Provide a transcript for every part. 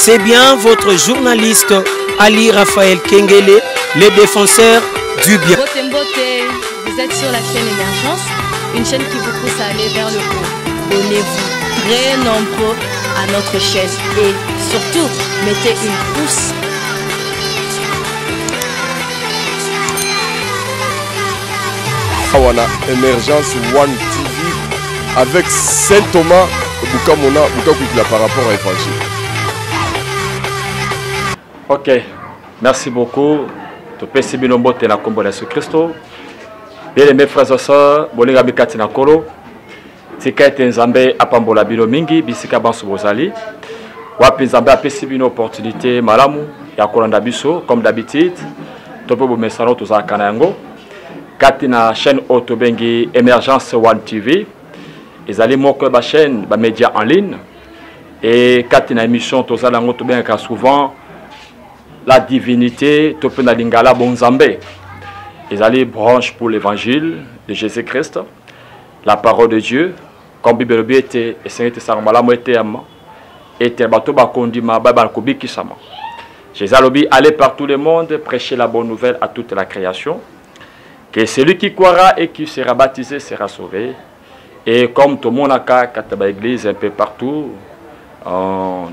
C'est bien votre journaliste Ali Raphaël Kengele, le défenseur du bien. Vous êtes sur la chaîne Émergence, une chaîne qui vous pousse à aller vers le haut. Abonnez-vous très nombreux à notre chaîne et surtout mettez une pouce. Awana Émergence One TV avec Saint Thomas Bukamona Bukakukila par rapport à l'évangile. Ok, merci beaucoup. Tu peux essayer de me la combo de Jésus-Christ. Bien aimés frères et sœurs, bolinga bikati na kolo. Tika ete nzambe apambola bino mingi bisika banso bozali. Wapi nzambe apesi bino opportunité malamu ya kolanda biso comme d'habitude. Topo bo mesano tozaka na yango. Kati na chaîne auto bengi Émergence One TV. Ezali moko ba chaîne ba média en ligne. Et kati na émission tozala yango to benga souvent la divinité tope na lingala bonzambe. Ezali branche pour l'évangile de Jésus-Christ. La parole de Dieu, comme Bible était et Seigneur Sarmala moetema était bato ba kondima ba ba kobiki sama. Jésus alobi aller par tout le monde prêcher la bonne nouvelle à toute la création. Que celui qui croira et qui sera baptisé sera sauvé. Et comme tout le monde a kataba église un peu partout,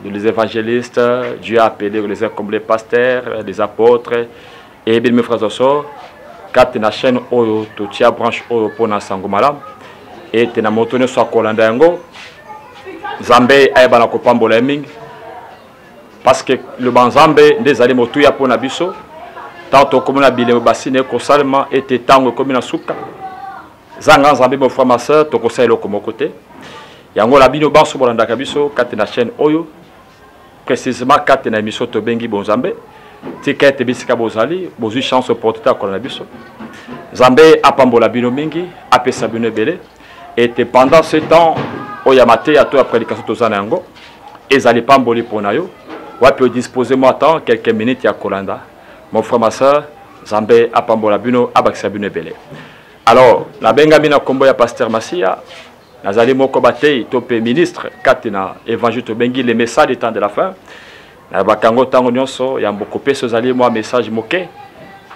les évangélistes, Dieu a appelé les uns comme les pasteurs, les apôtres et bien mes frères et sœurs, quand la chaîne oyo totia branche oyo pona sango malam et tena motone so kolanda yango Zambé ayebana ko pambola mingi parce que le banzambe ndezali motu ya pona biso tanto comme na bilemo basine ko salma était tango comme na suka zanga Zambé mo frère ma sœur to ko saelo ko mokote yango la bino banso bolanda kabiso quand na chaîne oyo précisément quand na émission to bengi bonzambe tika ete bisika bozali bozui chance opportunité akolanda biso Zambé apambola bino mingi apesa bino belé et pendant ce temps oyamate ato ya prédication tozana yango ezali pamboli pona yo wapi disposer moi temps quelques minutes ya kolanda mon frère ma sœur Zambé apambola bino abakisa bino belé. Alors la benga mina kombo ya pasteur Masia nazali moko batei topé ministre katina évangile to bengi les messages du temps de la fin. Na bakango tango nyonso ya mboko peso zali moi message moké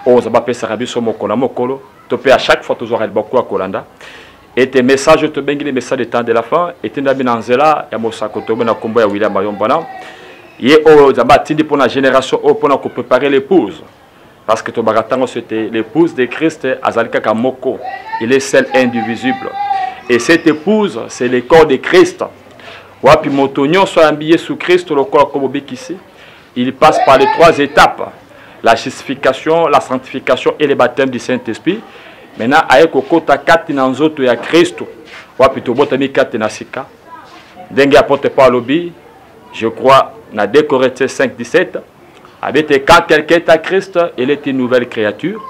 o zaba pesa rabiso mokolo mokolo topé à chaque fois toujours el boko akolanda et tes messages to bengi les messages du temps de la fin et tenda binanzela ya mosako to na kombo ya William Mayombana ye o zaba tindi pour la génération o pour ko préparer l'épouse parce que to baratango c'était l'épouse de Christ azalika kamoko il est seul indivisible et cette épouse c'est le corps de Christ. Wapi motonyon soit habillé sous Christ le corps comme ici. Il passe par les trois étapes. La justification, la sanctification et le baptême du Saint-Esprit. Maintenant, avec kota kati na nzoto ya Christ. Wapi to botami kati na sika. Dengue apporte pas lobby. Je crois na 2 Corinthiens 5:17. Avec quand quelqu'un est à Christ, il est une nouvelle créature.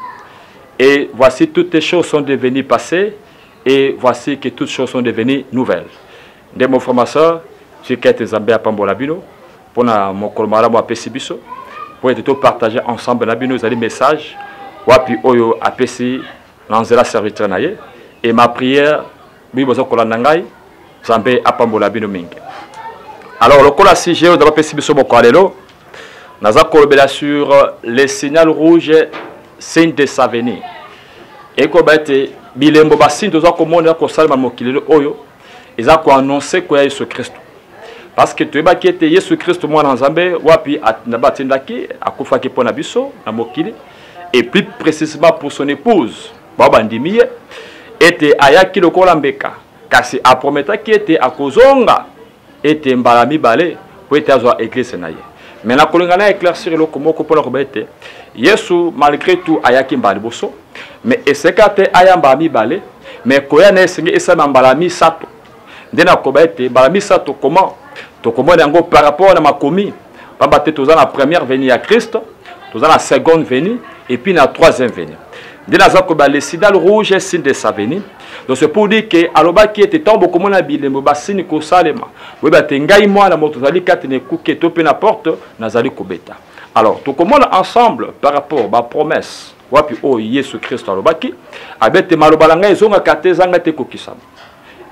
Et voici toutes les choses sont devenues passées et voici que toutes choses sont devenues nouvelles. De mon frère ma soeur, je quitte Zambé à Pambola Bino pour mon colmara moi pesibiso pour être partager ensemble na bino les messages wapi oyo apesi nanzela serviteur naye et ma prière bi bozo kolanda ngai Zambé à Pambola Bino mingi. Alors le kola si j'ai dans pesibiso moko alelo naza kolobela sur les signal rouge signe de sa venue et ko bate bilembo ba signe dozo komona ko salma mokilelo oyo ils ont annoncé que Jésus Christ parce que tu es qui était Jésus Christ moi dans Zambé wapi nabatindaki akufaki pona biso na mokili et plus précisément pour son épouse baba ndimiye était ayaki lokola mbeka kasi aprometa qui était akozonga était mbalami balé pour être à église naye mais na kolingana éclaircir le komoko pona kobete Yesu malgré tout ayaki mbali boso mais esekate ayamba mi balé mais koya na esengi esama mbalami sato ndena kobete balami sato comment to komona yango par rapport à ma commis pamba te toza la première venue à Christ toza la seconde venue et puis la troisième venue ndena za ko ba le signal rouge signe de sa venue donc c'est pour dire que aloba qui était tombe komona bilemo basini ko salema we ba te ngai mwana moto zali katene kuke to pe na porte nazali kobeta alors to komona ensemble par rapport ba promesse wapi o Yesu Christ alobaki abete maloba ngai zonga katezanga te kokisama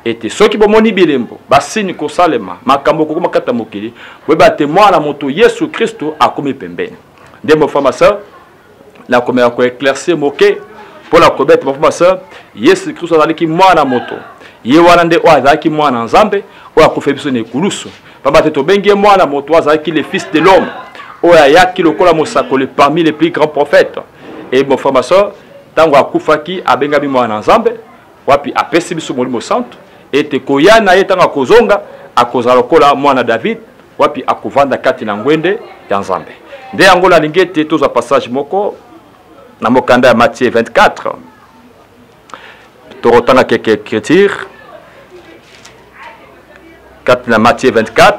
ete soki bomoni bilembo basini kosalema makambo koko makata mokili boyeba te mwana moto Yesu Kristo akomi pembeni. Nde mofama sœur na komela ko éclaircir moke pour la kobete mofama sœur Yesu Kristo azalaki mwana moto ye wana nde o azalaki mwana nzambe o akufa biso na ekulusu pamba te tobengi mwana moto azalaki le fils de l'homme o ayaki lokola mosakoli parmi les plus grands prophètes. Et mofama sœur tango akufaki abengami mwana nzambe wapi apesi biso molimo santo ete koya na ye tanga kozonga akozala lokola mwana David wapi akovanda kati na ngwende ya nzambe. Nde yango la lingete toza passage moko na mokanda ya Matthieu 24 torotanga keke écriture kati na Matthieu 24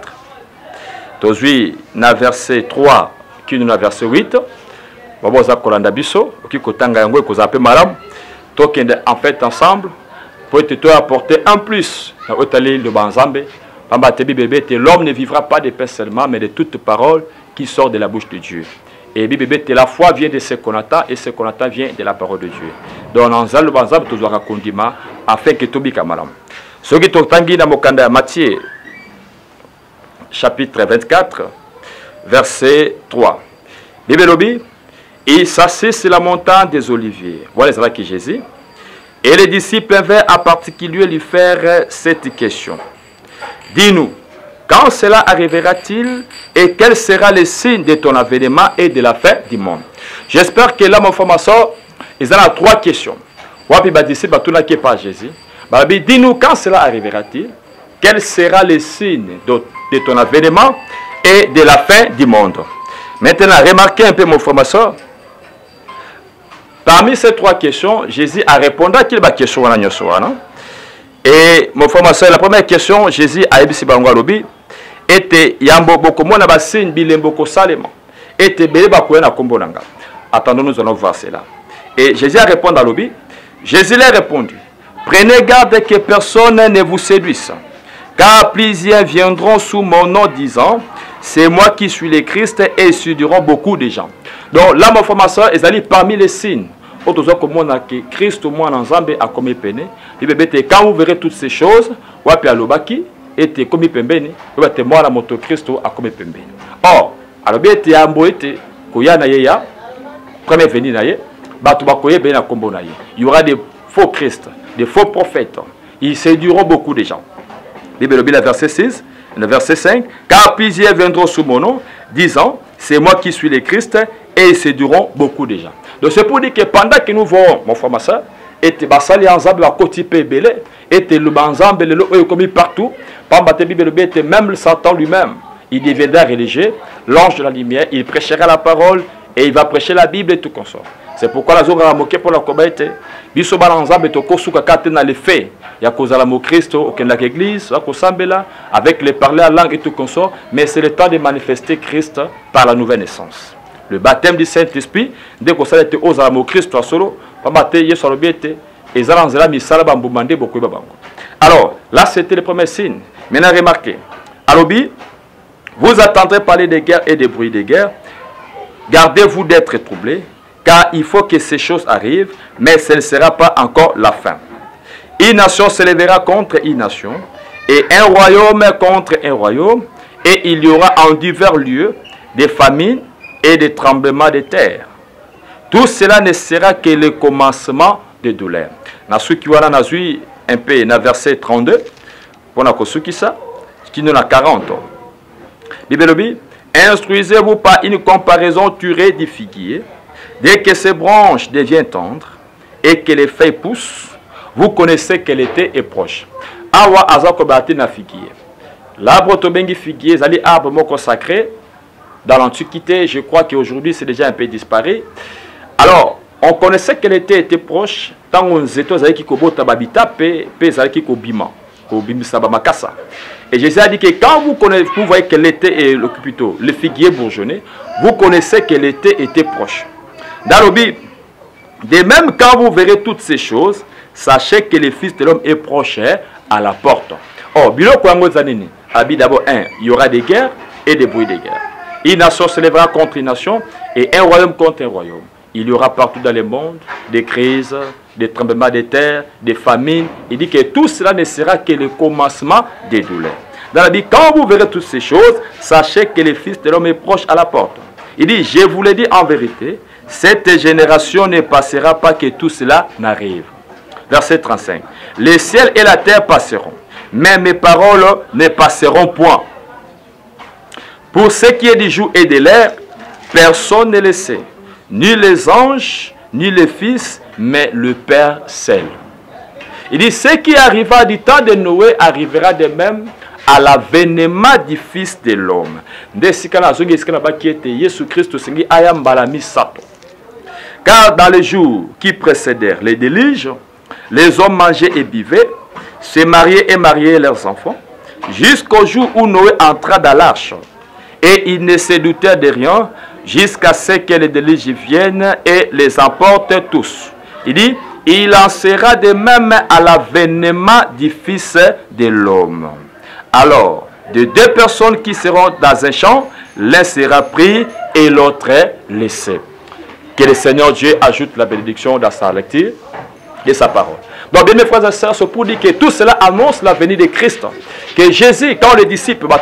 tozwi na verset 3 kino na verset 8 baboza kolanda biso okikotanga yango ekozala pe malamu tokende en fait ensemble pour te apporter un plus dans l'hôtel de Banzambe. L'homme ne vivra pas de pain seulement, mais de toute parole qui sort de la bouche de Dieu. Et la foi vient de ce qu'on attend, et ce qu'on attend vient de la parole de Dieu. Donc, dans le Banzambe, tu dois raconter afin que tu sois malam. Ce qui est dans Mokanda Matthieu, chapitre 24, verset 3. Bibelobi, et s'assit sur la montagne des Oliviers. Voilà ce que Jésus. Et les disciples vinrent en particulier lui faire cette question. Dis-nous, quand cela arrivera-t-il et quel sera le signe de ton avènement et de la fin du monde? J'espère que là, mon frère, ma soeur, ils ont 3 questions. Wapi ba disciple batuna qui pas Jésus. Dis-nous, quand cela arrivera-t-il? Quel sera le signe de ton avènement et de la fin du monde? Maintenant, remarquez un peu, mon frère, ma soeur. Parmi ces 3 questions, Jésus a répondu à quelle question? Et mon frère, ma soeur, la première question, Jésus a dit que était yambo boko mona basin bilembo ko salema était beleba ko na kombo nanga. Attendons, nous allons voir cela. Et Jésus a répondu à l'obi. Jésus leur a répondu: prenez garde que personne ne vous séduise, car plusieurs viendront sous mon nom disant: c'est moi qui suis le Christ, et ils séduiront beaucoup de gens. Donc là, mon frère, ma soeur, ils allaient parmi les signes. Que Christ au moins en Zambé a commis peine. Quand vous verrez toutes ces choses, wapi alobaki était commis pembeni, wapi moi la moto Christ a commis pembeni. Or, alobi était ambo était koya na yeya, premier venu na ye, batu bakoye ben na kombo na ye. Il y aura des faux Christ, des faux prophètes. Ils séduiront beaucoup de gens. Bible le verset 6, le verset 5, car plusieurs viendront sous mon nom, disant: c'est moi qui suis le Christ, et ils séduiront beaucoup de gens. Donc c'est pour dire que pendant que nous voyons, mon frère, ma soeur, et basali ensemble à côté belé, et le banzambe le commis partout, même Satan lui-même, il deviendra religieux, l'ange de la lumière, il prêchera la parole et il va prêcher la Bible et tout consort. C'est pourquoi la zone a moqué pour la combatte. Biso banzambe to kosuka katena les faits. Ya kozala mo Christ au ken la église, la kosambela avec les parler à langue et tout consort, mais c'est le temps de manifester Christ par la nouvelle naissance. Le baptême du Saint-Esprit, dès que ça a été aux amours Christ, solo, alors, là, c'était le premier signe. Maintenant, remarquez. Alobi, vous attendrez parler des guerres et des bruits de guerre. Gardez-vous d'être troublés, car il faut que ces choses arrivent, mais ce ne sera pas encore la fin. Une nation se lèvera contre une nation, et un royaume contre un royaume, et il y aura en divers lieux des famines et des tremblements de terre. Tout cela ne sera que le commencement de douleur. Nasuki wana nazui un peu na verset 32 pour na kosuki ça qui nous a 40. Bibelobi, instruisez-vous par une comparaison turée du figuier. Dès que ses branches deviennent tendres et que les feuilles poussent, vous connaissez que l'été est proche. Awa azako bati na figuier. L'arbre tobengi figuier, zali arbre moko sacré. Dans l'Antiquité, je crois qu'aujourd'hui c'est déjà un peu disparu. Alors, on connaissait que l'été était proche. Tant on était et Jésus a dit que quand vous voyez que l'été est plutôt le figuier bourgeonné, vous connaissez que l'été était proche. Dans le Bible, de même quand vous verrez toutes ces choses, sachez que le Fils de l'homme est proche à la porte. Oh, d'abord, il y aura des guerres et des bruits de guerre. Une nation se lèvera contre une nation et un royaume contre un royaume. il y aura partout dans le monde des crises, des tremblements de terre, des famines. Il dit que tout cela ne sera que le commencement des douleurs. Dans la Bible, quand vous verrez toutes ces choses, sachez que le Fils de l'homme est proche à la porte. Il dit, je vous le dis en vérité, cette génération ne passera pas que tout cela n'arrive. Verset 35. Les ciels et la terre passeront, mais mes paroles ne passeront point. Pour ce qui est du jour et de l'heure, personne ne le sait, ni les anges, ni les fils, mais le Père seul. Il dit, ce qui arriva du temps de Noé arrivera de même à l'avènement du Fils de l'homme. Car dans les jours qui précédèrent les déluges, les hommes mangeaient et buvaient, se mariaient et mariaient leurs enfants, jusqu'au jour où Noé entra dans l'arche. Et ils ne se doutèrent de rien, jusqu'à ce que les déluges viennent et les emportent tous. Il dit, il en sera de même à l'avènement du Fils de l'homme. Alors, de deux personnes qui seront dans un champ, l'un sera pris et l'autre laissé. Que le Seigneur Dieu ajoute la bénédiction dans sa lecture de sa parole. Donc, bien mes frères et sœurs, c'est pour dire que tout cela annonce la venue de Christ. Que Jésus, quand les disciples, or,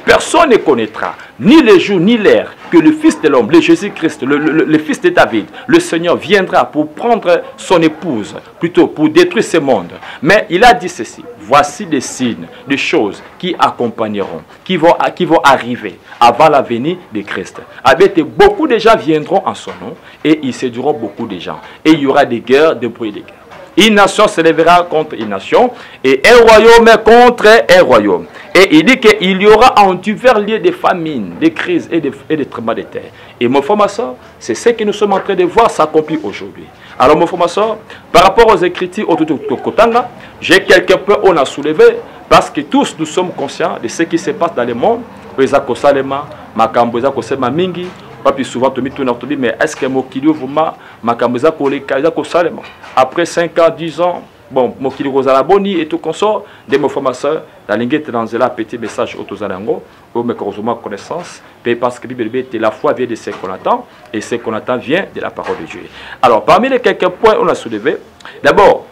personne ne connaîtra ni le jour ni l'heure que le Fils de l'homme, le Jésus-Christ, le Fils de David, le Seigneur viendra pour prendre son épouse, plutôt pour détruire ce monde. Mais il a dit ceci, voici des signes, des choses qui accompagneront, qui vont arriver avant la venue de Christ. Beaucoup de gens viendront en son nom et ils séduiront beaucoup de gens. Et il y aura des guerres, des bruits de guerre. Une nation se lèvera contre une nation et un royaume contre un royaume. Et il dit qu'il y aura en divers lieux des famines, des crises et des tremblements de terre. Et mon frère, ma soeur, c'est ce que nous sommes en train de voir s'accomplir aujourd'hui. Alors mon frère, ma soeur, par rapport aux Écritures, j'ai quelque peu on a soulevé parce que tous nous sommes conscients de ce qui se passe dans le monde. Puis souvent, mais est-ce que après 5 ans, 10 ans, bon, Mokili Rosala Boni et tout consort, des mots formateurs, la langue est dans un petit message autozalango, où me connaissance, parce que la foi vient de ce qu'on attend, et ce qu'on attend vient de la parole de Dieu. Alors, parmi les quelques points qu'on a soulevés, d'abord,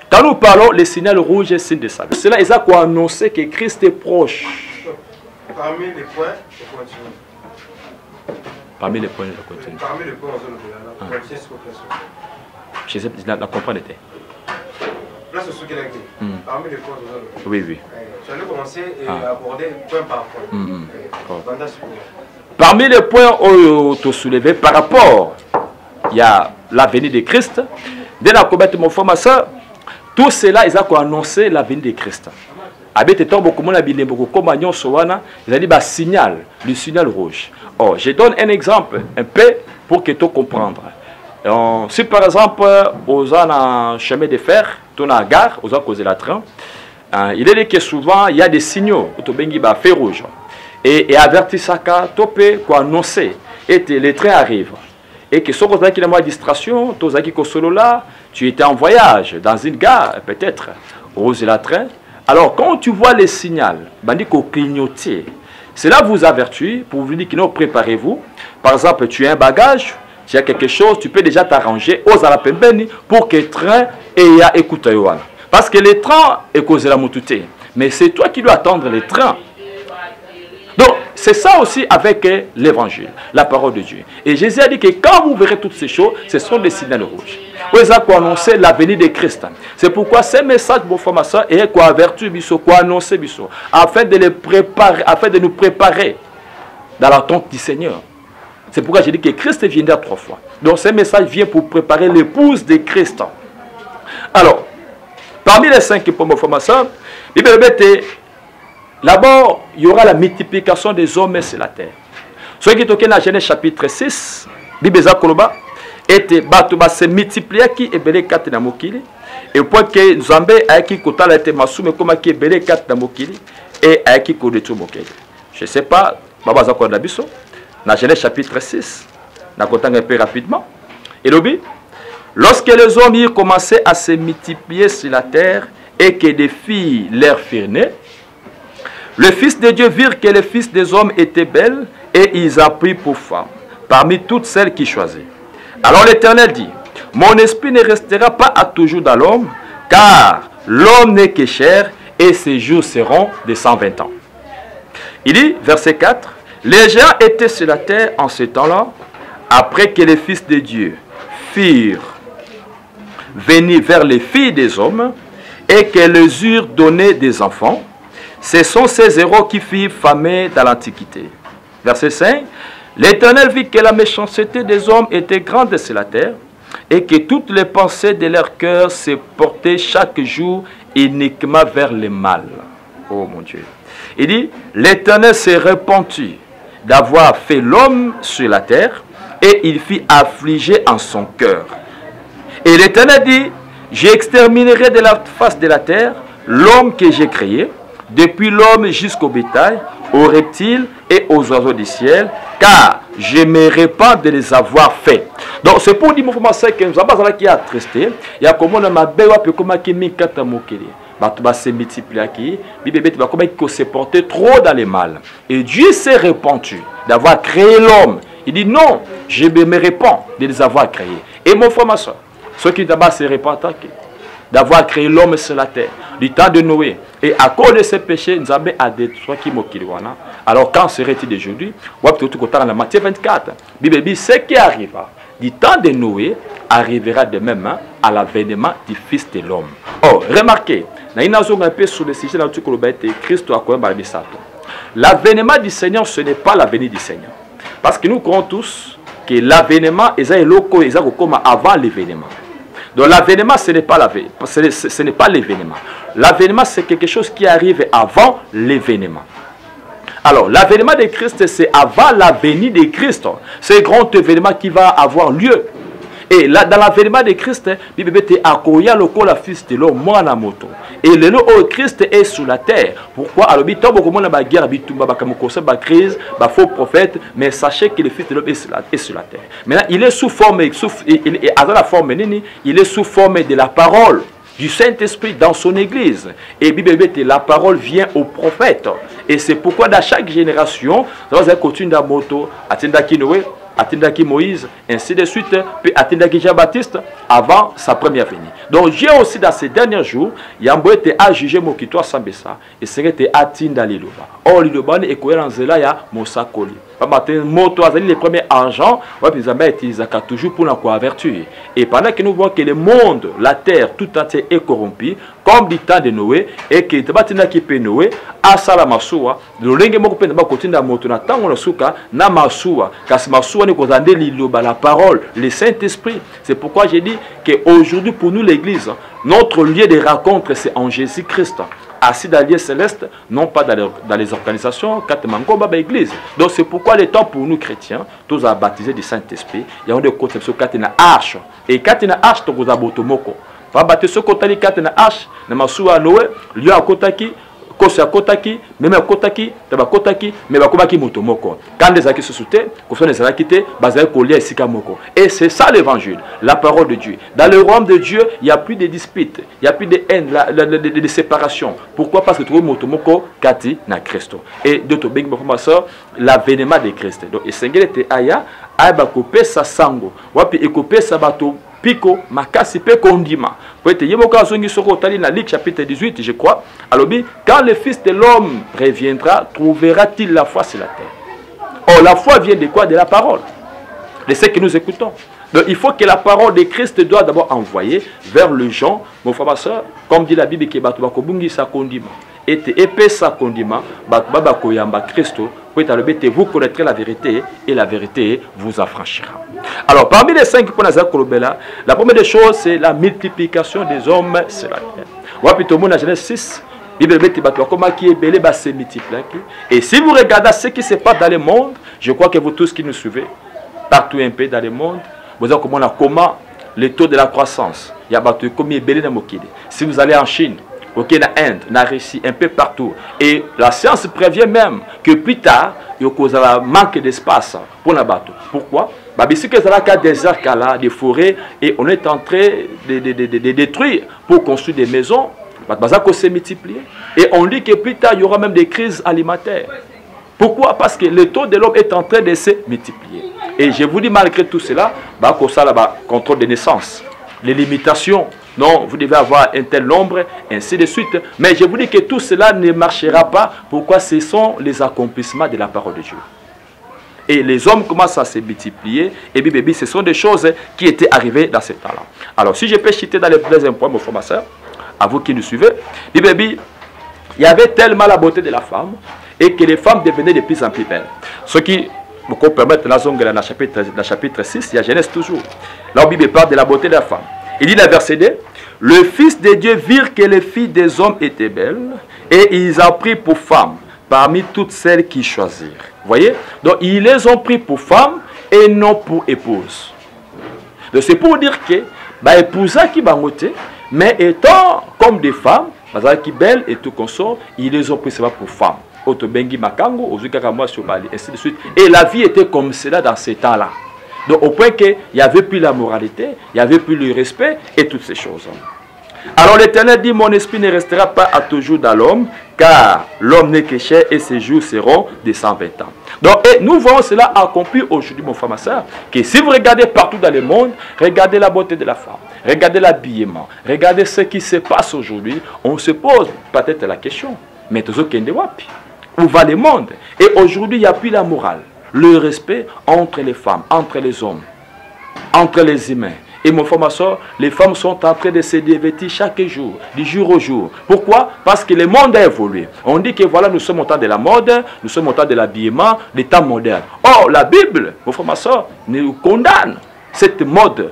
quand nous parlons, le signal rouge est signe de salut. Cela, ils ont annoncé que Christ est proche. Parmi les points, je continue. Parmi les points, je continue. Parmi les points, je sais pas, la comprendre était. Là, c'est ce qu'il a dit. Parmi les points, oui, oui. Je vais commencer et aborder point par point. Parmi les points que tu soulevés par rapport, il y a la venue de Christ. Dès la combattre mon frère, ma soeur, tout cela, ils ont annoncé la venue de Christ. Ils ont dit signal, le signal rouge. Oh, je donne un exemple, un peu, pour que tu comprennes. Si par exemple, aux en chemin de fer, tu as la gare, aux causé la train, il est dit que souvent, il y a des signaux, feu rouge. Et avertir ça, tu peux annoncer, et les trains arrivent. Et que si tu as une distraction, tu étais en voyage dans une gare, peut-être, aux la train. Alors, quand tu vois les signaux, cela vous avertit pour vous dire que préparez-vous. Par exemple, tu as un bagage, tu as quelque chose, tu peux déjà t'arranger aux alapembeni pour que le train ait écouté. Parce que le train est causé la moutouté. Mais c'est toi qui dois attendre le train. Donc, c'est ça aussi avec l'évangile, la parole de Dieu. Et Jésus a dit que quand vous verrez toutes ces choses, ce sont des signaux rouges. Vous avez annoncé la venue de Christ. C'est pourquoi ces messages, mon frère, ma soeur, et quoi avertir, quoi annoncer, afin de les préparer, afin de nous préparer dans l'attente du Seigneur. C'est pourquoi j'ai dit que Christ viendra 3 fois. Donc, ces messages viennent pour préparer l'épouse de Christ. Alors, parmi les 5 points, mon frère, ma soeur, d'abord, il y aura la multiplication des hommes sur la terre. Ce qui est dans Genèse chapitre 6, Bibeza Koloba, était Batuba se multiplier qui est belé 4 na mokili. Et pour que Zambé a qui kotala était masume comme qui est belé 4 na mokili et a qui kodetu mokili. Je ne sais pas, Baba Zakor Dabiso, dans Genèse chapitre 6, na kotanga un peu rapidement. Et l'obi, lorsque les hommes y commençaient à se multiplier sur la terre et que des filles leur firent nées, Le Fils de Dieu virent que les fils des hommes étaient belles, et ils en prirent pour femmes, parmi toutes celles qu'il choisit. Alors l'Éternel dit, mon esprit ne restera pas à toujours dans l'homme, car l'homme n'est que chair, et ses jours seront de 120 ans. Il dit, verset 4, les géants étaient sur la terre en ce temps-là, après que les fils de Dieu firent venir vers les filles des hommes, et qu'elles les eurent donné des enfants. Ce sont ces héros qui firent famer dans l'Antiquité. Verset 5. L'Éternel vit que la méchanceté des hommes était grande sur la terre, et que toutes les pensées de leur cœur se portaient chaque jour uniquement vers le mal. Oh mon Dieu. Il dit, l'Éternel s'est repenti d'avoir fait l'homme sur la terre, et il fit affliger en son cœur. Et l'Éternel dit, j'exterminerai de la face de la terre l'homme que j'ai créé, depuis l'homme jusqu'au bétail, aux reptiles et aux oiseaux du ciel, car je me répands de les avoir faits. Donc c'est pour dire que nous avons qui a attristé, il y a comme on a ma belle comme qui mi kata mokeli. Bah se multiplier qui, bébé va comme il se porter trop dans les mal. Et Dieu s'est repenti d'avoir créé l'homme. Il dit non, je me répands de les avoir créés. Et mon frère, ma soeur, ceux qui d'abord se repentent d'avoir créé l'homme sur la terre, du temps de Noé. Et à cause de ces péchés, nous avons à détruire qui mokiliwana. Alors quand serait-il d'aujourd'hui? Dans la Matthieu 24, Bible dit ce qui arrivera du temps de Noé arrivera de même à l'avènement du Fils de l'homme. Oh, remarquez, un peu sur le sujet de Christ l'avènement du Seigneur, ce n'est pas l'avènement du Seigneur. Parce que nous croyons tous que l'avènement est avant l'événement. Donc l'avènement, ce n'est pas l'événement. L'avènement, c'est quelque chose qui arrive avant l'événement. Alors, l'avènement de Christ, c'est avant la venue de Christ. C'est un grand événement qui va avoir lieu. Et là, dans l'avènement de Christ, il y a le Fils de l'homme, moi la moto. Et le Christ est sur la terre. Pourquoi? Alors, il y a une guerre, une crise, un faux prophète, mais sachez que le Fils de l'homme est sur la terre. Maintenant, il est sous forme, il est sous forme de la parole du Saint-Esprit dans son église. Et la parole vient au prophète. Et c'est pourquoi dans chaque génération, nous avons continué dans moto, Atindaki Noé, Atindaki Moïse, ainsi de suite, puis Atindaki Jean-Baptiste avant sa première venue. Donc Dieu aussi dans ces derniers jours, il y a été à juger Mokito Sambesa et serait Atinda Liloba. Or Liloba est cohérent là ya Mosakoli. Moto azali les premiers argent, ils ont utilisé toujours pour la vertu. Et pendant que nous voyons que le monde, la terre, tout entier est corrompu, comme du temps de Noé, et que Tabatina qui peut Noé, à Salamasua, le lingue moko pe na continue à moto na tango na suka na masua, kasi masua ne kozande liloba la parole, le Saint-Esprit. C'est pourquoi j'ai dit que aujourd'hui pour nous l'église, notre lieu de rencontre c'est en Jésus-Christ. Assis dans le lieu céleste, non pas dans les organisations, l'église. Donc c'est pourquoi le temps pour nous chrétiens, tous à baptiser du Saint-Esprit, il y a une conception qui est une arche. Et quand il y a une arche, tu as botomoko. Va baptiser ce côté qui est une arche, na masua Noé, lieu à kotaki, kosi à kotaki, même à kotaki, taba kotaki, mais va kobaki motomoko. Quand les acquis se soutaient, quand les acquis étaient, basé colia et sikamoko. Et c'est ça l'évangile, la parole de Dieu. Dans le royaume de Dieu, il n'y a plus de disputes, il n'y a plus de haine, de séparation. Pourquoi? Parce que tu vois motomoko kati na Christo. Et de ton bing ma soeur, l'avènement de Christ. Donc, et Seigneur était aya, aba kopé sa sango, wapi ekopé sa bateau. Pico, makasi pe kondima. Peut-être yemoka zongi soko tali na Luc chapitre 18, je crois. Alors quand le Fils de l'homme reviendra, trouvera-t-il la foi sur la terre? Or la foi vient de quoi? De la parole. De ce que nous écoutons. Donc il faut que la parole de Christ doit d'abord envoyer vers les gens, mon frère, ma soeur, comme dit la Bible, qui batu bakobungi sa kondima. Et épais sa kondima, baba koyamba Christo. Vous connaîtrez la vérité et la vérité vous affranchira. Alors, parmi les 5 points de la première des choses, c'est la multiplication des hommes sur la terre. Dans Genèse 6, et si vous regardez ce qui se passe dans le monde, je crois que vous tous qui nous suivez, partout un peu dans le monde, vous avez comment le taux de la croissance. Il y a si vous allez en Chine, ok, en Inde, en Russie, un peu partout. Et la science prévient même que plus tard, il y aura un manque d'espace pour la bateau. Pourquoi? Parce que il y a des déserts, des forêts, et on est en train de détruire pour construire des maisons. va se multiplier. Et on dit que plus tard, il y aura même des crises alimentaires. Pourquoi? Parce que le taux de l'homme est en train de se multiplier. Et je vous dis, malgré tout cela, contrôle des naissances, les limitations. Non, vous devez avoir un tel nombre, ainsi de suite. Mais je vous dis que tout cela ne marchera pas. Pourquoi? Ce sont les accomplissements de la parole de Dieu. Et les hommes commencent à se multiplier. Et bien, ce sont des choses qui étaient arrivées dans ce temps-là. Alors, si je peux citer dans le deuxième point, mon frère, ma soeur, à vous qui nous suivez, il y avait tellement la beauté de la femme et que les femmes devenaient de plus en plus belles. Ce qui vous permet dans le chapitre 6, il y a Genèse toujours. Là, la Bible parle de la beauté de la femme. Il dit dans le verset 2, le Fils de Dieu virent que les filles des hommes étaient belles et ils ont pris pour femmes parmi toutes celles qu'ils choisirent. Vous voyez? Donc, ils les ont pris pour femmes et non pour épouses. Donc, c'est pour dire que, épouse qui va monter, mais étant comme des femmes, qui belles et tout consort, ils les ont pris seulement pour femmes. Ainsi de suite. Et la vie était comme cela dans ces temps-là. Donc, au point qu'il n'y avait plus la moralité, il n'y avait plus le respect et toutes ces choses. Alors l'Éternel dit, mon esprit ne restera pas à toujours dans l'homme, car l'homme n'est que chair et ses jours seront de 120 ans. Donc, et nous voyons cela accompli aujourd'hui, mon frère, ma soeur, que si vous regardez partout dans le monde, regardez la beauté de la femme, regardez l'habillement, regardez ce qui se passe aujourd'hui, on se pose peut-être la question, mais où va le monde? Et aujourd'hui, il n'y a plus la morale, le respect entre les femmes, entre les hommes, entre les humains. Et mon frère, ma soeur, les femmes sont en train de se dévêtir chaque jour, du jour au jour. Pourquoi? Parce que le monde a évolué. On dit que voilà, nous sommes au temps de la mode, nous sommes au temps de l'habillement, des temps modernes. Or, la Bible, mon frère, ma soeur, nous condamne cette mode,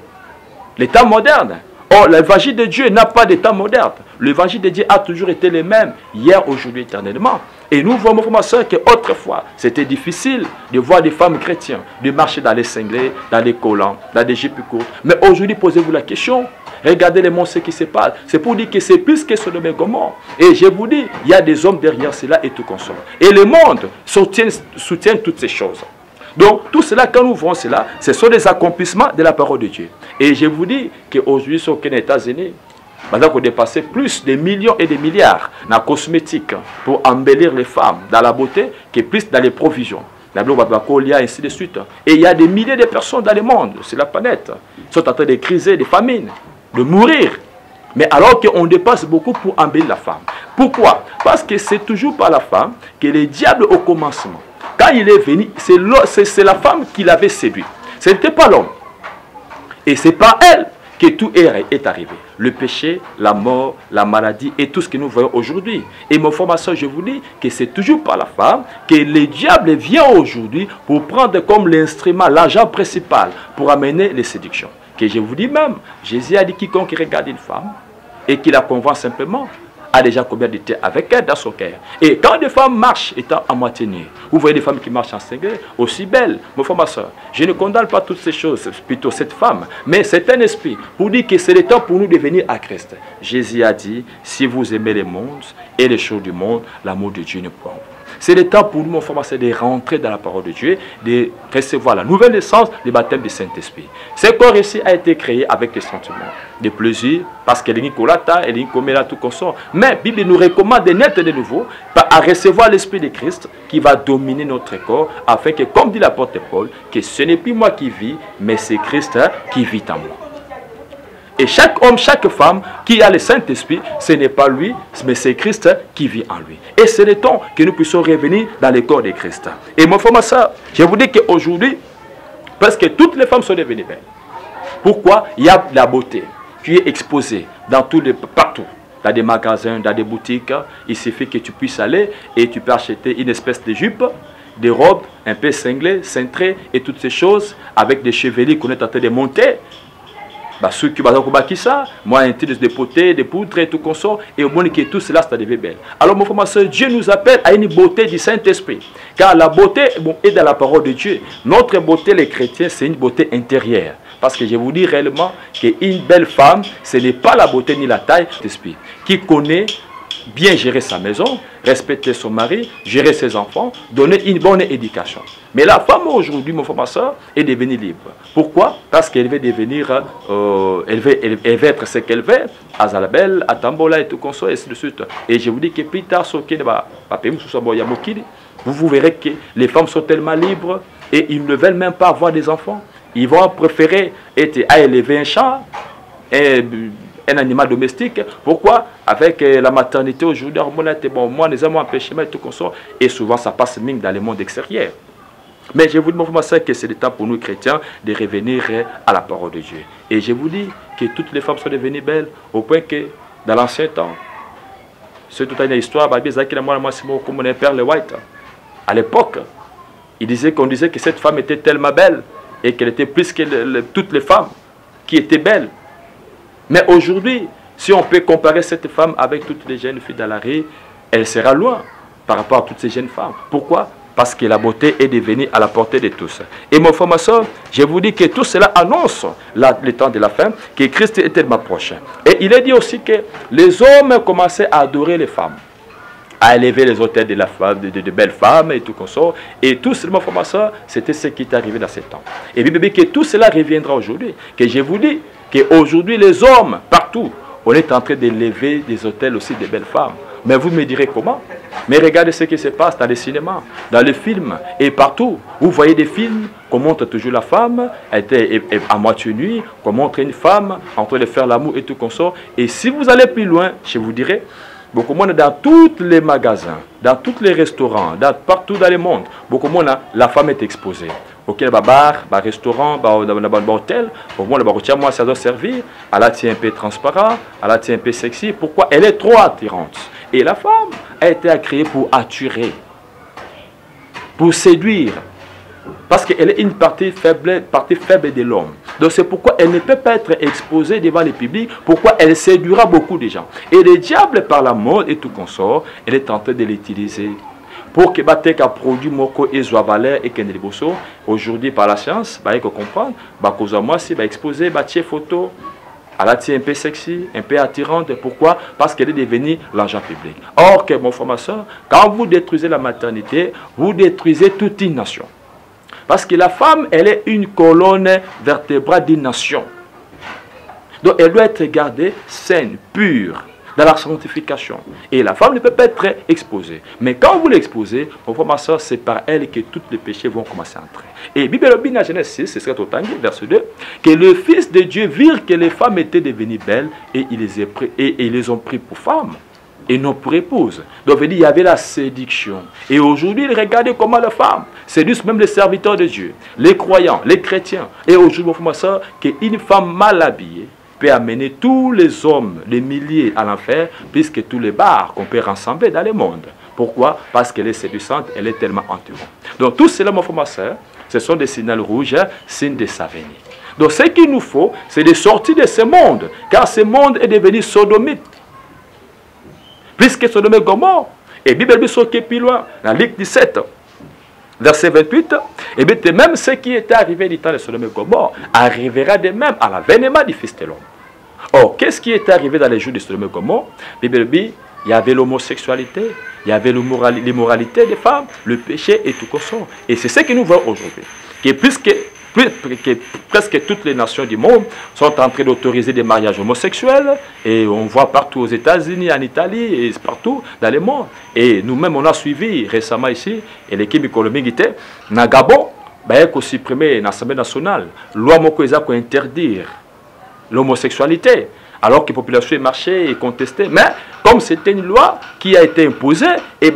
les temps modernes. Or, l'évangile de Dieu n'a pas d'état moderne. L'évangile de Dieu a toujours été le même, hier, aujourd'hui, éternellement. Et nous voyons, mon frère, ma soeur, qu'autrefois, c'était difficile de voir des femmes chrétiennes, de marcher dans les cinglés, dans les collants, dans des jupes courtes. Mais aujourd'hui, posez-vous la question. Regardez les mondes, ce qui se passe. C'est pour dire que c'est plus que Sodome et Gomorrhe. Et je vous dis, il y a des hommes derrière cela et tout consort. Et le monde soutient toutes ces choses. Donc, tout cela, quand nous voyons cela, ce sont des accomplissements de la parole de Dieu. Et je vous dis qu'aujourd'hui, sur les États-Unis, maintenant qu'on dépasse plus de millions et des milliards dans la cosmétique pour embellir les femmes dans la beauté, que plus dans les provisions. Ainsi de suite. Et il y a des milliers de personnes dans le monde, sur la planète, qui sont en train de criser, de famine, de mourir. Mais alors qu'on dépasse beaucoup pour embellir la femme. Pourquoi? Parce que c'est toujours par la femme que le diable au commencement, quand il est venu, c'est la femme qui l'avait séduit. Ce n'était pas l'homme. Et c'est par elle que tout est arrivé. Le péché, la mort, la maladie et tout ce que nous voyons aujourd'hui. Et mon frère, ma soeur, je vous dis que c'est toujours par la femme que le diable vient aujourd'hui pour prendre comme l'instrument, l'agent principal pour amener les séductions. Que je vous dis même, Jésus a dit quiconque regarde une femme et qui la convainc simplement, a déjà combien de temps avec elle dans son cœur. Et quand des femmes marchent étant à moitié nues, vous voyez des femmes qui marchent en cinglé, aussi belles, mon frère, ma soeur, je ne condamne pas toutes ces choses, plutôt cette femme, mais c'est un esprit pour dire que c'est le temps pour nous de venir à Christ. Jésus a dit, si vous aimez le monde et les choses du monde, l'amour de Dieu ne prend. C'est le temps pour nous, mon frère, ma soeur, de rentrer dans la parole de Dieu, de recevoir la nouvelle naissance, le baptême du Saint-Esprit. Ce corps ici a été créé avec des sentiments, des plaisirs, parce que l'Incolata et l'Incomela tout consort. Mais la Bible nous recommande de naître de nouveau à recevoir l'Esprit de Christ qui va dominer notre corps, afin que, comme dit l'apôtre Paul, que ce n'est plus moi qui vis, mais c'est Christ qui vit en moi. Et chaque homme, chaque femme qui a le Saint-Esprit, ce n'est pas lui, mais c'est Christ qui vit en lui. Et c'est le temps que nous puissions revenir dans le corps de Christ. Et mon frère, ma soeur, je vous dis qu'aujourd'hui, presque toutes les femmes sont devenues belles. Pourquoi? Il y a la beauté qui est exposée partout. Dans des magasins, dans des boutiques. Il suffit que tu puisses aller et tu peux acheter une espèce de jupe, des robes un peu cinglées, cintrées et toutes ces choses avec des chevelures qu'on est en train de monter. Ceux qui vont ça, moi, un titre de poté, de poudre et tout consort, et au moins que tout cela, ça devient belle. Alors, mon frère, ma soeur, Dieu nous appelle à une beauté du Saint-Esprit. Car la beauté est dans la parole de Dieu. Notre beauté, les chrétiens, c'est une beauté intérieure. Parce que je vous dis réellement qu'une belle femme, ce n'est pas la beauté ni la taille d'esprit. Qui connaît bien gérer sa maison, respecter son mari, gérer ses enfants, donner une bonne éducation. Mais la femme aujourd'hui, mon frère, ma soeur, est devenue libre. Pourquoi? Parce qu'elle veut devenir, elle veut être ce qu'elle veut, à Zalabel, à Tambola et tout comme ça, et ainsi de suite. Et je vous dis que plus tard, vous verrez que les femmes sont tellement libres et ils ne veulent même pas avoir des enfants. Ils vont préférer à élever un chat, un animal domestique. Pourquoi? Avec la maternité aujourd'hui, bon, moi, les hommes empêchement et tout comme ça. Et souvent, ça passe même dans le monde extérieur. Mais je vous dis, mon frère, que c'est le temps pour nous chrétiens de revenir à la parole de Dieu. Et je vous dis que toutes les femmes sont devenues belles au point que dans l'ancien temps, c'est toute une histoire, comme mon père le White. À l'époque, qu'on disait que cette femme était tellement belle et qu'elle était plus que toutes les femmes qui étaient belles. Mais aujourd'hui, si on peut comparer cette femme avec toutes les jeunes filles dans la rue, elle sera loin par rapport à toutes ces jeunes femmes. Pourquoi? Parce que la beauté est devenue à la portée de tous. Et mon frère, ma soeur, je vous dis que tout cela annonce le temps de la fin, que Christ est tellement proche. Et il est dit aussi que les hommes commençaient à adorer les femmes, à élever les autels de la femme, de belles femmes et tout comme ça. Et tout cela, mon frère, ma soeur, c'était ce qui est arrivé dans ces temps. Et bien, que tout cela reviendra aujourd'hui. Que je vous dis qu'aujourd'hui, les hommes, partout, on est en train d'élever des autels aussi de belles femmes. Mais vous me direz comment? Mais regardez ce qui se passe dans les cinémas, dans les films et partout. Vous voyez des films qu'on montre toujours la femme, elle était à moitié nue, qu'on montre une femme en train de faire l'amour et tout comme ça. Et si vous allez plus loin, je vous dirais, beaucoup moins dans tous les magasins, dans tous les restaurants, partout dans le monde, beaucoup moins la femme est exposée. Ok, bar, restaurant, hôtel, pour moi, moi, ça doit servir. Elle a un peu transparent, elle a un peu sexy. Pourquoi? Elle est trop attirante. Et la femme a été créée pour attirer, pour séduire. Parce qu'elle est une partie faible de l'homme. Donc c'est pourquoi elle ne peut pas être exposée devant le public. Pourquoi elle séduira beaucoup de gens. Et le diable, par la mode et tout consort, elle est en train de l'utiliser. Pour que Batek a produit Moko et Zoavalère et Kendele Bosso, aujourd'hui par la science, il faut comprendre, moi si exposer des photos, elle a un peu sexy, un peu attirante. Pourquoi? Parce qu'elle est devenue l'argent public. Or, que mon frère, ma soeur, quand vous détruisez la maternité, vous détruisez toute une nation. Parce que la femme, elle est une colonne vertébrale d'une nation. Donc elle doit être gardée saine, pure, dans la sanctification. Et la femme ne peut pas être exposée. Mais quand vous l'exposez, mon frère, ma soeur, c'est par elle que tous les péchés vont commencer à entrer. Et Bible dans Genèse 6, c'est ce que verset 2, que le Fils de Dieu vit que les femmes étaient devenues belles et ils les ont pris pour femmes et non pour épouses. Donc il y avait la séduction. Et aujourd'hui, regardez comment les femmes séduisent même les serviteurs de Dieu, les croyants, les chrétiens. Et aujourd'hui, mon frère, ma soeur, qu'une femme mal habillée peut amener tous les hommes, les milliers à l'enfer, puisque tous les bars qu'on peut rassembler dans le monde. Pourquoi? Parce qu'elle est séduisante, elle est tellement entourante. Donc tout cela, mon frère, ma soeur, ce sont des signaux rouges, signes de sa venue. Donc ce qu'il nous faut, c'est de sortir de ce monde, car ce monde est devenu sodomite. Puisque Sodome et Gomorrhe, et Bible dit plus loin, dans Luc 17, verset 28, et bien même ce qui était arrivé du temps de Sodome et Gomorrhe arrivera de même à l'avènement du Fils de l'homme. Or, qu'est-ce qui est arrivé dans les jours de Sodome et Gomorrhe? Bible dit, il y avait l'homosexualité, il y avait l'immoralité des femmes, le péché et tout ça. Et c'est ce que nous voyons aujourd'hui. Presque toutes les nations du monde sont en train d'autoriser des mariages homosexuels et on voit partout aux États-Unis, en Italie et partout dans le monde. Et nous-mêmes, on a suivi récemment ici, et l'équipe économique était, dans Gabon, il y a supprimé l'Assemblée nationale, loi moko pour interdire l'homosexualité, alors que la population est marchée et contestée. Mais comme c'était une loi qui a été imposée, et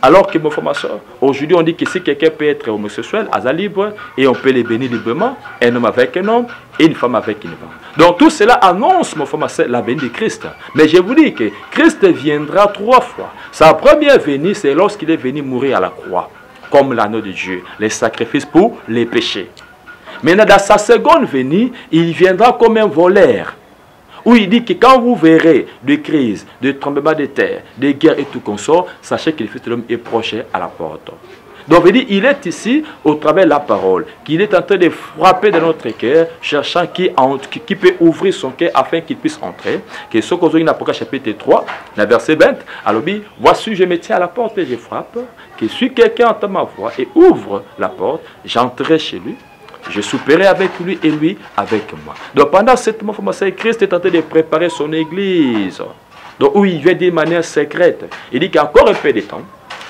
alors que mon frère, ma soeur, aujourd'hui on dit que si quelqu'un peut être homosexuel, à libre, et on peut les bénir librement, un homme avec un homme, et une femme avec une femme. Donc tout cela annonce, mon frère, ma soeur, la venue de Christ. Mais je vous dis que Christ viendra 3 fois. Sa première venue, c'est lorsqu'il est venu mourir à la croix, comme l'agneau de Dieu, les sacrifices pour les péchés. Maintenant, dans sa seconde venue, il viendra comme un voleur. Où il dit que quand vous verrez des crises, des tremblements de terre, des guerres et tout comme ça, sachez que le Fils de l'homme est proche à la porte. Donc, il est ici au travers de la parole, qu'il est en train de frapper dans notre cœur, cherchant qui peut ouvrir son cœur afin qu'il puisse entrer. Que ce qu'on a dans Apocalypse chapitre 3, verset 20, alors, voici, je me tiens à la porte et je frappe, que si quelqu'un entend ma voix et ouvre la porte, j'entrerai chez lui. Je souperai avec lui et lui avec moi. Donc pendant cette formation, Christ est en train de préparer son église. Donc où il vient d'une manière secrète. Il dit qu'il y a encore un peu de temps.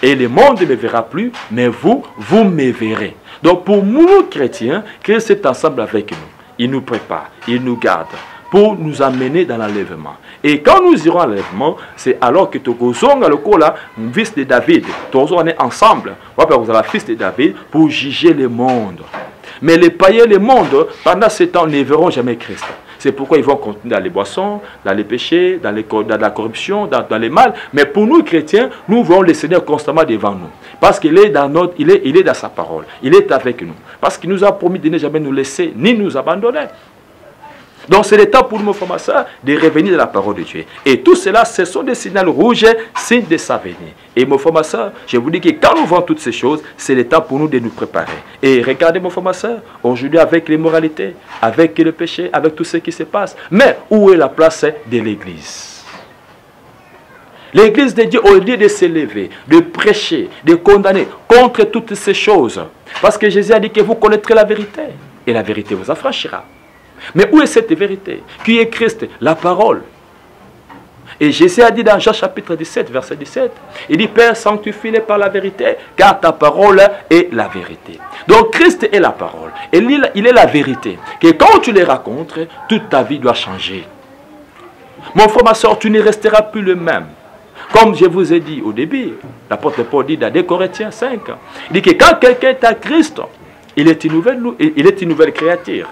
Et le monde ne me verra plus, mais vous me verrez. Donc pour nous chrétiens, Christ est ensemble avec nous. Il nous prépare, il nous garde pour nous amener dans l'enlèvement. Et quand nous irons à l'enlèvement, c'est alors que nous sommes le fils de David. Nous sommes ensemble, vous avez le fils de David pour juger le monde. Mais les païens, le monde, pendant ce temps, ne verront jamais Christ. C'est pourquoi ils vont continuer dans les boissons, dans les péchés, dans la corruption, dans les mal. Mais pour nous, chrétiens, nous voyons le Seigneur constamment devant nous. Parce qu'il est dans il est dans sa parole. Il est avec nous. Parce qu'il nous a promis de ne jamais nous laisser, ni nous abandonner. Donc c'est le temps pour nous, frères et sœurs, de revenir de la parole de Dieu. Et tout cela, ce sont des signaux rouges, signes de sa venue. Et mon frère et sœurs, je vous dis que quand nous voyons toutes ces choses, c'est le temps pour nous de nous préparer. Et regardez, mon frère et sœurs, aujourd'hui avec l'immoralité, avec le péché, avec tout ce qui se passe. Mais où est la place de l'Église? L'Église de Dieu, au lieu de s'élever, de prêcher, de condamner contre toutes ces choses. Parce que Jésus a dit que vous connaîtrez la vérité. Et la vérité vous affranchira. Mais où est cette vérité? Qui est Christ? La parole. Et Jésus a dit dans Jean chapitre 17, verset 17, il dit, Père, sanctifie-les par la vérité, car ta parole est la vérité. Donc Christ est la parole. Et il est la vérité. Que quand tu les racontes, toute ta vie doit changer. Mon frère, ma soeur, tu ne resteras plus le même. Comme je vous ai dit au début, l'apôtre Paul dit dans 2 Corinthiens 5, il dit que quand quelqu'un est à Christ, il est une nouvelle créature.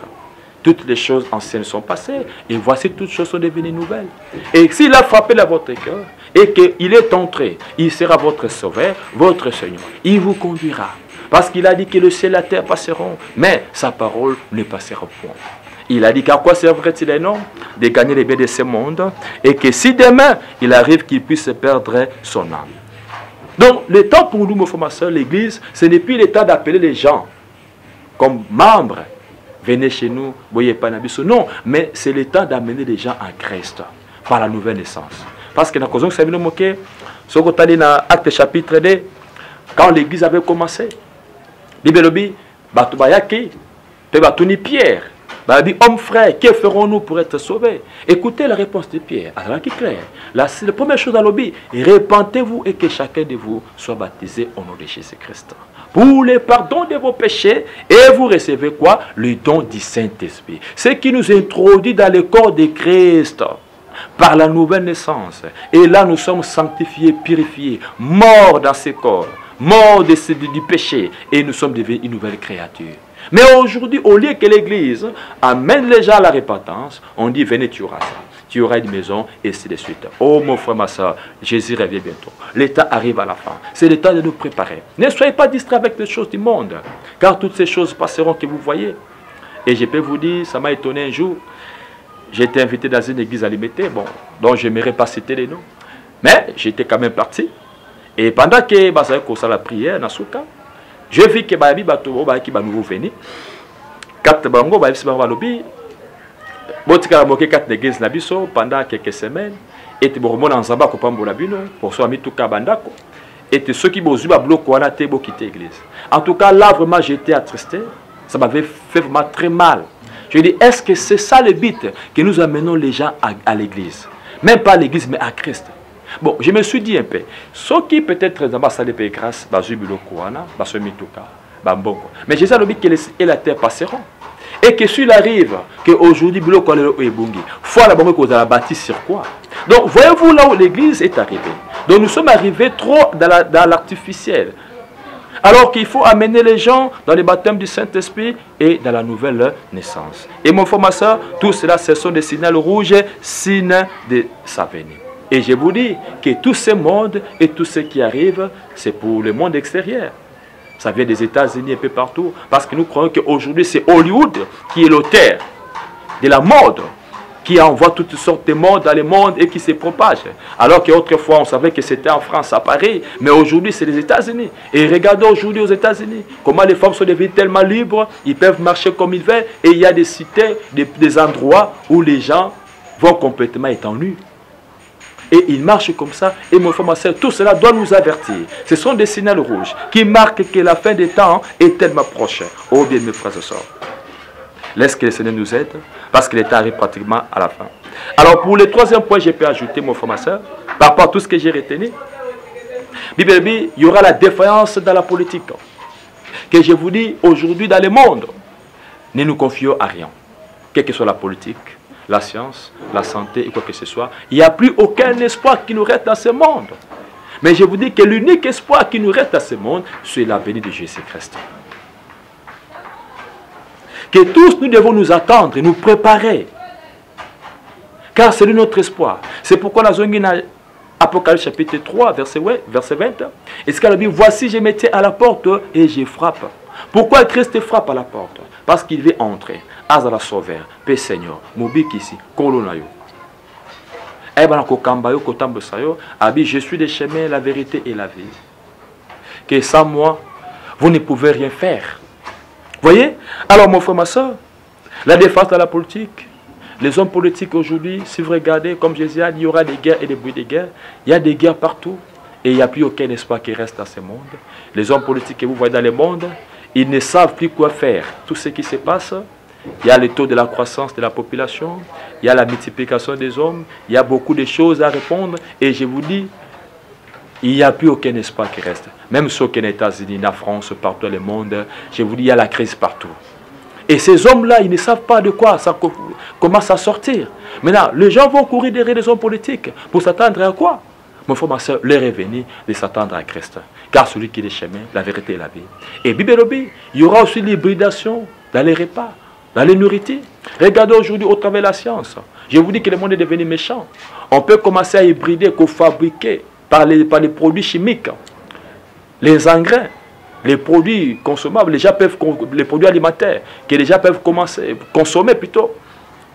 Toutes les choses anciennes sont passées et voici toutes choses sont devenues nouvelles. Et s'il a frappé dans votre cœur et qu'il est entré, il sera votre sauveur, votre Seigneur. Il vous conduira. Parce qu'il a dit que le ciel et la terre passeront, mais sa parole ne passera point. Il a dit qu'à quoi servirait-il un homme de gagner les biens de ce monde et que si demain il arrive qu'il puisse perdre son âme. Donc le temps pour nous, mon frère, ma soeur, l'Église, ce n'est plus le temps d'appeler les gens comme membres. Venez chez nous, voyez pas Nabiso. Non, mais c'est le temps d'amener les gens en Christ par la nouvelle naissance. Parce que dans la cause de moqué, ce qu'on a dit dans Acte chapitre 2, quand l'Église avait commencé, Bibelobi, Batubayaki, Tebatuni Pierre, homme frère, que ferons-nous pour être sauvés? Écoutez la réponse de Pierre. Alors qui clair. La première chose à l'objet, repentez-vous et que chacun de vous soit baptisé au nom de Jésus-Christ. Pour le pardon de vos péchés, et vous recevez quoi? Le don du Saint-Esprit. Ce qui nous introduit dans le corps de Christ par la nouvelle naissance. Et là, nous sommes sanctifiés, purifiés, morts dans ce corps, morts du péché, et nous sommes devenus une nouvelle créature. Mais aujourd'hui, au lieu que l'Église amène les gens à la repentance, on dit, venez, tu auras ça. Tu auras une maison, et ainsi de suite. Oh mon frère, ma soeur, Jésus revient bientôt. L'état arrive à la fin. C'est le temps de nous préparer. Ne soyez pas distraits avec les choses du monde, car toutes ces choses passeront que vous voyez. Et je peux vous dire, ça m'a étonné un jour. J'ai été invité dans une église à Limité, bon, dont je n'aimerais pas citer les noms. Mais j'étais quand même parti. Et pendant que je la prière, je vis que Babi Bato qui va nous venir. Quatre bango, Babi Balobi. Botika moké quatre églises na biso pendant quelques semaines. Et tu me en Zamba Kopambo Labino pour soi Mituka Bandako. Et ceux qui m'ont bloqué on a été quitter l'église. En tout cas, là vraiment j'étais attristé. Ça m'avait fait vraiment très mal. Je dis, est-ce que c'est ça le but que nous amenons les gens à l'église? Même pas à l'église, mais à Christ. Bon, je me suis dit un peu, ceux qui peut-être dans la paix grâce, mais Jésus a dit que les cieux et la terre passeront. Et que s'il arrive, qu'aujourd'hui, foi la bombe qu'on a bâti sur quoi? Donc, voyez-vous là où l'église est arrivée. Donc, nous sommes arrivés trop dans l'artificiel. Alors qu'il faut amener les gens dans les baptêmes du Saint-Esprit et dans la nouvelle naissance. Et mon frère, ma soeur, tout cela, ce sont des signaux rouges, signes de sa venue. Et je vous dis que tout ce monde et tout ce qui arrive, c'est pour le monde extérieur. Ça vient des États-Unis un peu partout. Parce que nous croyons qu'aujourd'hui, c'est Hollywood qui est l'auteur de la mode. qui envoie toutes sortes de morts dans le monde et qui se propagent. Alors qu'autrefois, on savait que c'était en France, à Paris, mais aujourd'hui, c'est les États-Unis. Et regardez aujourd'hui aux États-Unis, comment les femmes sont devenues tellement libres, ils peuvent marcher comme ils veulent, et il y a des cités, des endroits où les gens vont complètement être nus. Et ils marchent comme ça, et mon frère, ma soeur, tout cela doit nous avertir. Ce sont des signaux rouges qui marquent que la fin des temps est tellement proche. Oh bien, mes frères et sœurs. Laisse que le Seigneur nous aide, parce qu'il est arrivé pratiquement à la fin. Alors, pour le troisième point, je peux ajouter, mon frère, ma soeur, par rapport à tout ce que j'ai retenu. Il y aura la défaillance dans la politique. Que je vous dis, aujourd'hui, dans le monde, ne nous confions à rien. Quelle que soit la politique, la science, la santé et quoi que ce soit, il n'y a plus aucun espoir qui nous reste dans ce monde. Mais je vous dis que l'unique espoir qui nous reste dans ce monde, c'est la venue de Jésus-Christ. Que tous nous devons nous attendre et nous préparer. Car c'est notre espoir. C'est pourquoi la zone Apocalypse chapitre 3, verset 20. Et ce qu'elle dit, voici je me tiens à la porte et je frappe. Pourquoi Christ frappe à la porte? Parce qu'il veut entrer. Azala sauveur, Père Seigneur, Mobikisi, Kolonayo. Je suis le chemin, la vérité et la vie. Que sans moi, vous ne pouvez rien faire. Voyez? Alors, mon frère, ma soeur, la défense de la politique, les hommes politiques aujourd'hui, si vous regardez, comme je disais, il y aura des guerres et des bruits de guerre. Il y a des guerres partout et il n'y a plus aucun espoir qui reste dans ce monde. Les hommes politiques que vous voyez dans le monde, ils ne savent plus quoi faire. Tout ce qui se passe, il y a le taux de la croissance de la population, il y a la multiplication des hommes, il y a beaucoup de choses à répondre et je vous dis, il n'y a plus aucun espoir qui reste. Même ceux qui sont aux États-Unis, en France, partout dans le monde, je vous dis, il y a la crise partout. Et ces hommes-là, ils ne savent pas de quoi, comment s'en sortir. Maintenant, les gens vont courir derrière les hommes politiques pour s'attendre à quoi? Mon frère, ma soeur, leur est venu de s'attendre à Christ. Car celui qui est le chemin, la vérité et la vie. Et Bibelobi, il y aura aussi l'hybridation dans les repas, dans les nourritures. Regardez aujourd'hui au travers de la science. Je vous dis que le monde est devenu méchant. On peut commencer à hybrider, co-fabriquer par les produits chimiques, les engrais, les produits consommables, les produits alimentaires, que les gens peuvent consommer plutôt.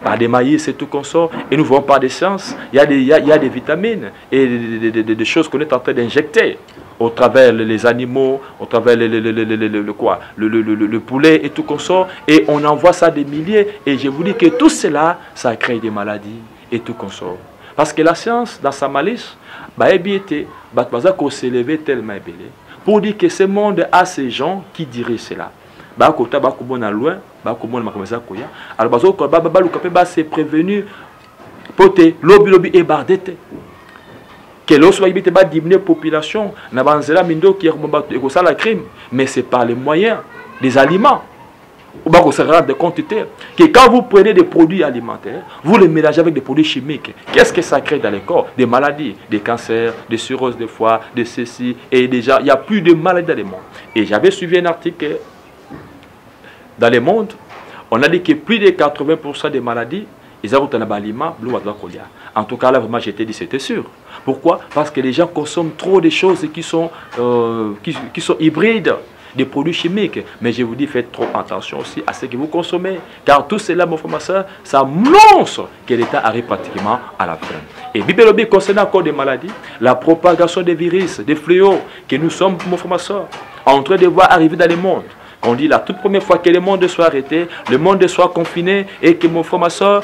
Par des maïs et tout qu'on sort, et nous voyons par des sciences, il y a des vitamines et des choses qu'on est en train d'injecter au travers les animaux, au travers le poulet et tout qu'on sort, et on envoie ça des milliers, et je vous dis que tout cela, ça crée des maladies et tout qu'on sort. Parce que la science, dans sa malice, s'élever tellement belé pour dire que ce monde a ces gens qui dirigent cela. Alors c'est prévenu pour te lobby et bardete que lorsque il y a diminuer la population na banzela mindo qui est la crime, mais c'est par les moyens des aliments. Vous se rendre compte que quand vous prenez des produits alimentaires, vous les mélangez avec des produits chimiques. Qu'est-ce que ça crée dans le corps? Des maladies, des cancers, des cirrhoses de foie, des ceci, et déjà il n'y a plus de maladies dans le monde. Et j'avais suivi un article dans le monde, on a dit que plus de 80% des maladies, ils ont un aliment. En tout cas, là, vraiment, j'étais dit, c'était sûr. Pourquoi? Parce que les gens consomment trop de choses qui sont hybrides, des produits chimiques. Mais je vous dis, faites trop attention aussi à ce que vous consommez. Car tout cela, mon frère, ma soeur, ça annonce que l'État arrive pratiquement à la fin. Et Bibelobi concernant encore des maladies, la propagation des virus, des fléaux que nous sommes, mon frère, ma soeur, en train de voir arriver dans le monde. On dit la toute première fois que le monde soit arrêté, le monde soit confiné et que mon frère, ma soeur,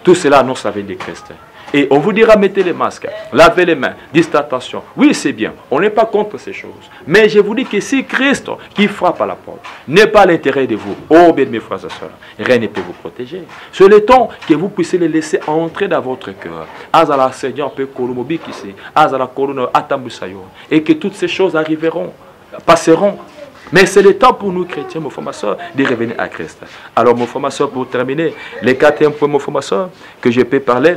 tout cela annonce la venue de Christ. Et on vous dira mettez les masques, lavez les mains, distanciation. Oui, c'est bien, on n'est pas contre ces choses. Mais je vous dis que si Christ qui frappe à la porte n'est pas l'intérêt de vous, oh bien mes frères et sœurs, rien ne peut vous protéger. C'est le temps que vous puissiez les laisser entrer dans votre cœur. Azala Seigneur peut kolomobikisi, azala kolono atambusayo, et que toutes ces choses arriveront, passeront. Mais c'est le temps pour nous chrétiens, mon frère, ma soeur, de revenir à Christ. Alors, mon frère, ma soeur, pour terminer, le quatrième point, mon frère, ma soeur, que je peux parler,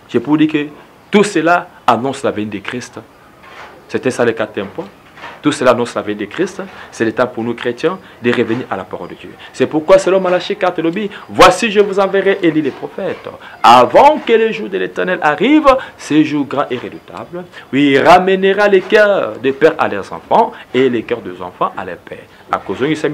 je peux vous dire que tout cela annonce la venue de Christ. C'était ça le quatrième point. Tout cela annonce la vie de Christ. C'est le temps pour nous chrétiens de revenir à la parole de Dieu. C'est pourquoi selon Malachie 4, le dit, voici je vous enverrai Élie les prophètes. Avant que le jour de l'Éternel arrive, ce jour grand et redoutable, où il ramènera les cœurs des pères à leurs enfants et les cœurs des enfants à leurs pères. À cause de ça,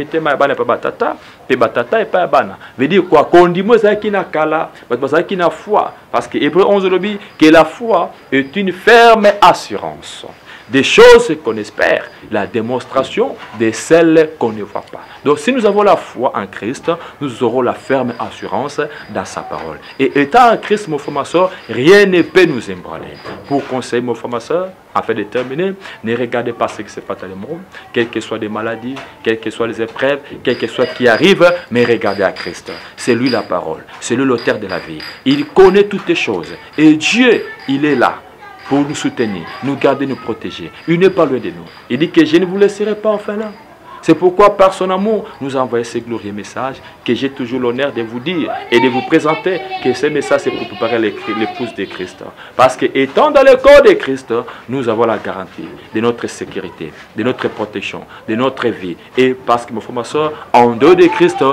batata et pas bana. Veut dire quoi? Qu'on dit moi ça qui n'a kala, ça qui n'a foi. Parce que Hébreu 11 le dit que la foi est une ferme assurance des choses qu'on espère, la démonstration de celles qu'on ne voit pas. Donc si nous avons la foi en Christ, nous aurons la ferme assurance dans sa parole. Et étant en Christ, mon frère, ma soeur, rien ne peut nous ébranler. Pour conseiller, mon frère, ma soeur, afin de terminer, ne regardez pas ce qui se passe dans le monde, quelles que soient les maladies, quelles que soient les épreuves, quelles que soient qui arrivent, mais regardez à Christ. C'est lui la parole, c'est lui l'auteur de la vie. Il connaît toutes les choses. Et Dieu, il est là pour nous soutenir, nous garder, nous protéger. Il n'est pas loin de nous. Il dit que je ne vous laisserai pas enfin là. C'est pourquoi par son amour, nous a envoyé ce glorieux message que j'ai toujours l'honneur de vous dire et de vous présenter que ce message c'est pour préparer l'épouse de Christ. Parce que étant dans le corps de Christ, nous avons la garantie de notre sécurité, de notre protection, de notre vie. Et parce que, mon frère, ma soeur, en dehors de Christ,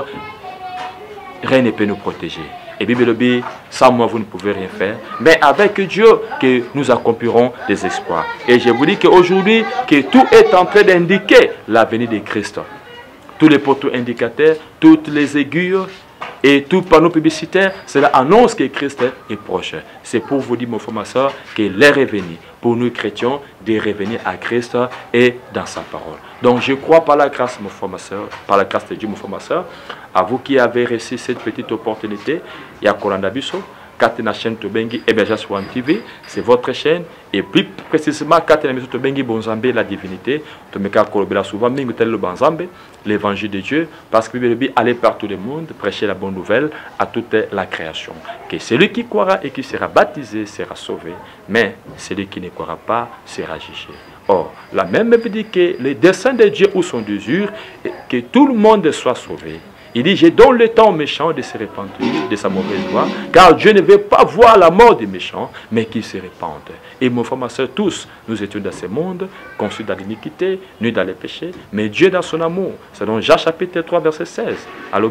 rien ne peut nous protéger. Et Bible dit, sans moi vous ne pouvez rien faire, mais avec Dieu que nous accomplirons des exploits. Et je vous dis qu'aujourd'hui, que tout est en train d'indiquer la venue de Christ. Tous les poteaux indicateurs, toutes les aiguilles et tout panneau publicitaire, cela annonce que Christ est proche. C'est pour vous dire, mon frère, ma soeur, que l'heure est venue pour nous chrétiens de revenir à Christ et dans sa parole. Donc je crois par la grâce, mon frère, ma soeur, par la grâce de Dieu, mon frère, ma soeur, à vous qui avez reçu cette petite opportunité, il y a Kolanda Biso, Katena chaîne Tobengi Hébergence One TV, c'est votre chaîne, et plus précisément Katena Biso Tobengi Bonzambe, la divinité, Tomeka Kolobela souvent, Mingutel le Bonzambe, l'évangile de Dieu, parce que Bible aller partout le monde, prêcher la bonne nouvelle à toute la création. Que celui qui croira et qui sera baptisé sera sauvé, mais celui qui ne croira pas sera jugé. Or, la même Bible dit que les desseins de Dieu ou son désir, que tout le monde soit sauvé. Il dit, je donne le temps aux méchants de se repentir de sa mauvaise voie, car Dieu ne veut pas voir la mort des méchants, mais qu'ils se répandent. Et mon frère, ma soeur, tous, nous étions dans ce monde, conçus dans l'iniquité, nus dans les péchés, mais Dieu dans son amour. C'est dans Jean chapitre 3, verset 16. Alors,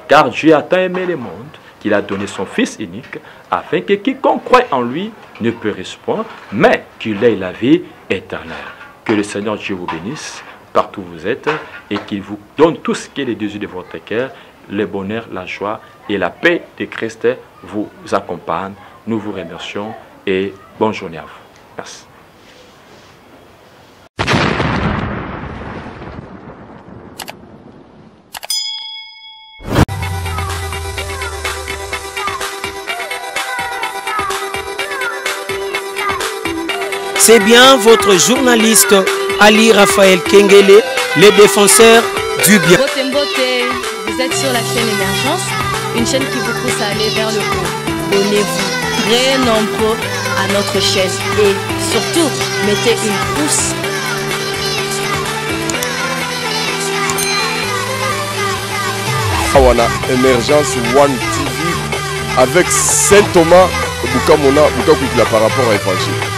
car Dieu a tant aimé le monde, qu'il a donné son Fils unique, afin que quiconque croit en lui ne périsse point, mais qu'il ait la vie éternelle. Que le Seigneur Dieu vous bénisse partout où vous êtes et qu'il vous donne tout ce qui est les désirs de votre cœur, le bonheur, la joie et la paix de Christ vous accompagne. Nous vous remercions et bonne journée à vous. Merci. C'est bien votre journaliste Ali Raphaël Kengele, le défenseur du bien. Bote Mbote, vous êtes sur la chaîne Émergence, une chaîne qui vous pousse à aller vers le haut. Abonnez-vous très nombreux à notre chaîne et surtout, mettez une pouce. Awana Émergence One TV avec Saint Thomas Bukamona par rapport à l'évangile.